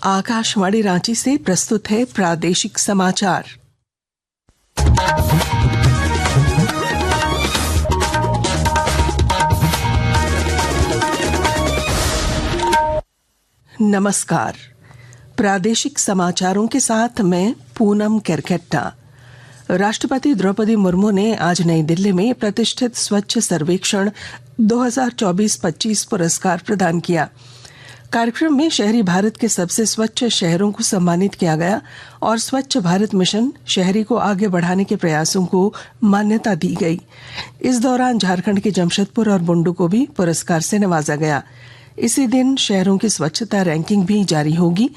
आकाशवाणी रांची से प्रस्तुत है प्रादेशिक समाचार। नमस्कार। प्रादेशिक समाचारों के साथ मैं पूनम केरकेट्टा। राष्ट्रपति द्रौपदी मुर्मू ने आज नई दिल्ली में प्रतिष्ठित स्वच्छ सर्वेक्षण 2024-25 पुरस्कार प्रदान किया। कार्यक्रम में शहरी भारत के सबसे स्वच्छ शहरों को सम्मानित किया गया और स्वच्छ भारत मिशन शहरी को आगे बढ़ाने के प्रयासों को मान्यता दी गई। इस दौरान झारखंड के जमशेदपुर और बुंडू को भी पुरस्कार से नवाजा गया। इसी दिन शहरों की स्वच्छता रैंकिंग भी जारी होगी।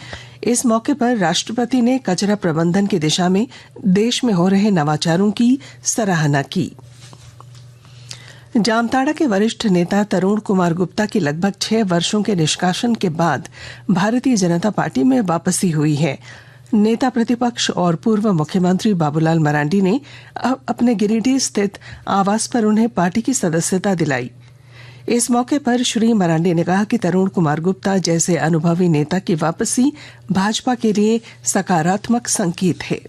इस मौके पर राष्ट्रपति ने कचरा प्रबंधन की दिशा में देश में हो रहे नवाचारों की सराहना की। जामताड़ा के वरिष्ठ नेता तरुण कुमार गुप्ता की लगभग 6 वर्षों के निष्कासन के बाद भारतीय जनता पार्टी में वापसी हुई है। नेता प्रतिपक्ष और पूर्व मुख्यमंत्री बाबूलाल मरांडी ने अपने गिरिडीह स्थित आवास पर उन्हें पार्टी की सदस्यता दिलाई। इस मौके पर श्री मरांडी ने कहा कि तरुण कुमार गुप्ता जैसे अनुभवी नेता की वापसी भाजपा के लिए सकारात्मक संकेत है।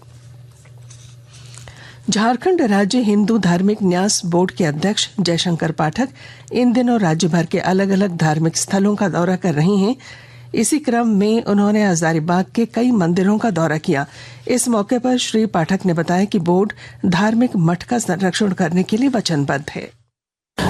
झारखंड राज्य हिंदू धार्मिक न्यास बोर्ड के अध्यक्ष जयशंकर पाठक इन दिनों राज्य भर के अलग अलग धार्मिक स्थलों का दौरा कर रहे हैं। इसी क्रम में उन्होंने हजारीबाग के कई मंदिरों का दौरा किया। इस मौके पर श्री पाठक ने बताया कि बोर्ड धार्मिक मठ का संरक्षण करने के लिए वचनबद्ध है।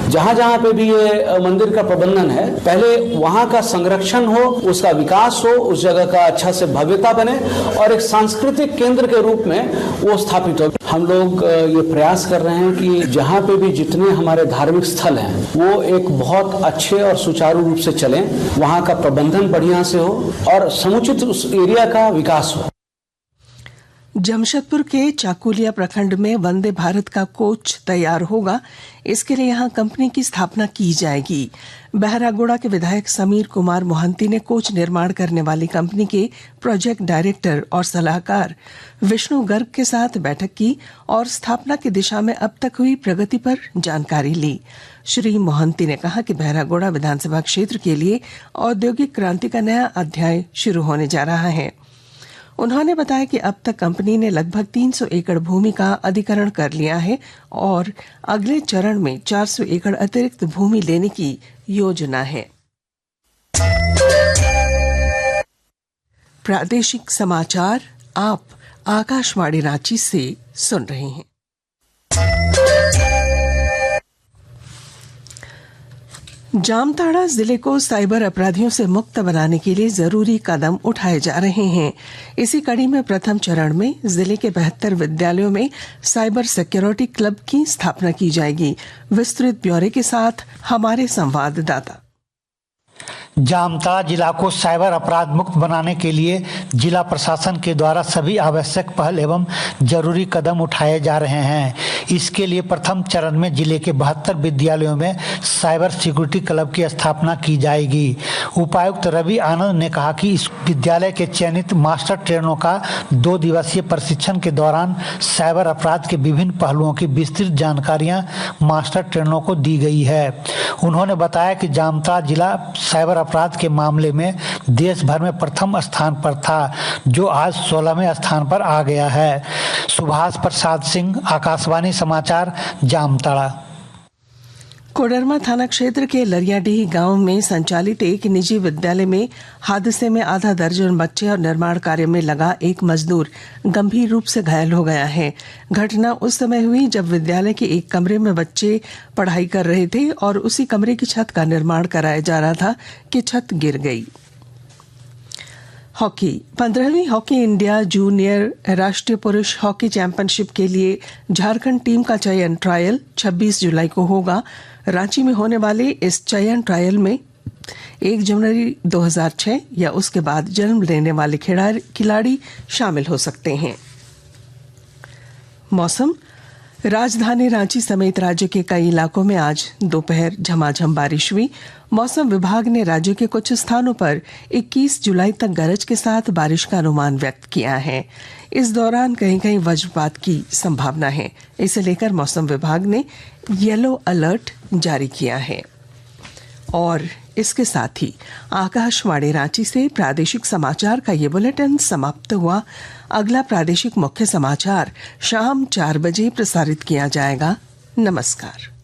जहाँ जहाँ पे भी ये मंदिर का प्रबंधन है, पहले वहाँ का संरक्षण हो, उसका विकास हो, उस जगह का अच्छा से भव्यता बने और एक सांस्कृतिक केंद्र के रूप में वो स्थापित हो। हम लोग ये प्रयास कर रहे हैं कि जहाँ पे भी जितने हमारे धार्मिक स्थल हैं वो एक बहुत अच्छे और सुचारू रूप से चलें, वहाँ का प्रबंधन बढ़िया से हो और समुचित उस एरिया का विकास हो। जमशेदपुर के चाकुलिया प्रखंड में वंदे भारत का कोच तैयार होगा। इसके लिए यहां कंपनी की स्थापना की जाएगी। बहरागोड़ा के विधायक समीर कुमार मोहंती ने कोच निर्माण करने वाली कंपनी के प्रोजेक्ट डायरेक्टर और सलाहकार विष्णु गर्ग के साथ बैठक की और स्थापना की दिशा में अब तक हुई प्रगति पर जानकारी ली। श्री मोहंती ने कहा कि बहरागोड़ा विधानसभा क्षेत्र के लिए औद्योगिक क्रांति का नया अध्याय शुरू होने जा रहा है। उन्होंने बताया कि अब तक कंपनी ने लगभग 300 एकड़ भूमि का अधिग्रहण कर लिया है और अगले चरण में 400 एकड़ अतिरिक्त भूमि लेने की योजना है। प्रादेशिक समाचार आप आकाशवाणी रांची से सुन रहे हैं। जामताड़ा जिले को साइबर अपराधियों से मुक्त बनाने के लिए जरूरी कदम उठाए जा रहे हैं। इसी कड़ी में प्रथम चरण में जिले के 72 विद्यालयों में साइबर सिक्योरिटी क्लब की स्थापना की जाएगी। विस्तृत ब्यौरे के साथ हमारे संवाददाता। जामताड़ा जिला को साइबर अपराध मुक्त बनाने के लिए जिला प्रशासन के द्वारा सभी आवश्यक पहल एवं जरूरी कदम उठाए जा रहे हैं। इसके लिए प्रथम चरण में जिले के 72 विद्यालयों में साइबर सिक्योरिटी क्लब की स्थापना की जाएगी। उपायुक्त रवि आनंद ने कहा कि इस विद्यालय के चयनित मास्टर ट्रेनरों का 2 दिवसीय प्रशिक्षण के दौरान साइबर अपराध के विभिन्न पहलुओं की विस्तृत जानकारियां मास्टर ट्रेनरों को दी गई है। उन्होंने बताया कि जामताड़ा जिला साइबर अपराध के मामले में देश भर में प्रथम स्थान पर था, जो आज 16वें स्थान पर आ गया है। सुभाष प्रसाद सिंह, आकाशवाणी समाचार, जामताड़ा। कोडरमा थाना क्षेत्र के लरियाडीह गांव में संचालित एक निजी विद्यालय में हादसे में आधा दर्जन बच्चे और निर्माण कार्य में लगा एक मजदूर गंभीर रूप से घायल हो गया है। घटना उस समय हुई जब विद्यालय के एक कमरे में बच्चे पढ़ाई कर रहे थे और उसी कमरे की छत का निर्माण कराया जा रहा था कि छत गिर गई। हॉकी 15वीं हॉकी इंडिया जूनियर राष्ट्रीय पुरुष हॉकी चैंपियनशिप के लिए झारखंड टीम का चयन ट्रायल 26 जुलाई को होगा। रांची में होने वाले इस चयन ट्रायल में 1 जनवरी 2006 या उसके बाद जन्म लेने वाले खिलाड़ी शामिल हो सकते हैं। मौसम। राजधानी रांची समेत राज्य के कई इलाकों में आज दोपहर झमाझम बारिश हुई। मौसम विभाग ने राज्य के कुछ स्थानों पर 21 जुलाई तक गरज के साथ बारिश का अनुमान व्यक्त किया है। इस दौरान कहीं कहीं वज्रपात की संभावना है। इसे लेकर मौसम विभाग ने येलो अलर्ट जारी किया है। और इसके साथ ही आकाशवाणी रांची से प्रादेशिक समाचार का ये बुलेटिन समाप्त हुआ। अगला प्रादेशिक मुख्य समाचार शाम 4 बजे प्रसारित किया जाएगा। नमस्कार।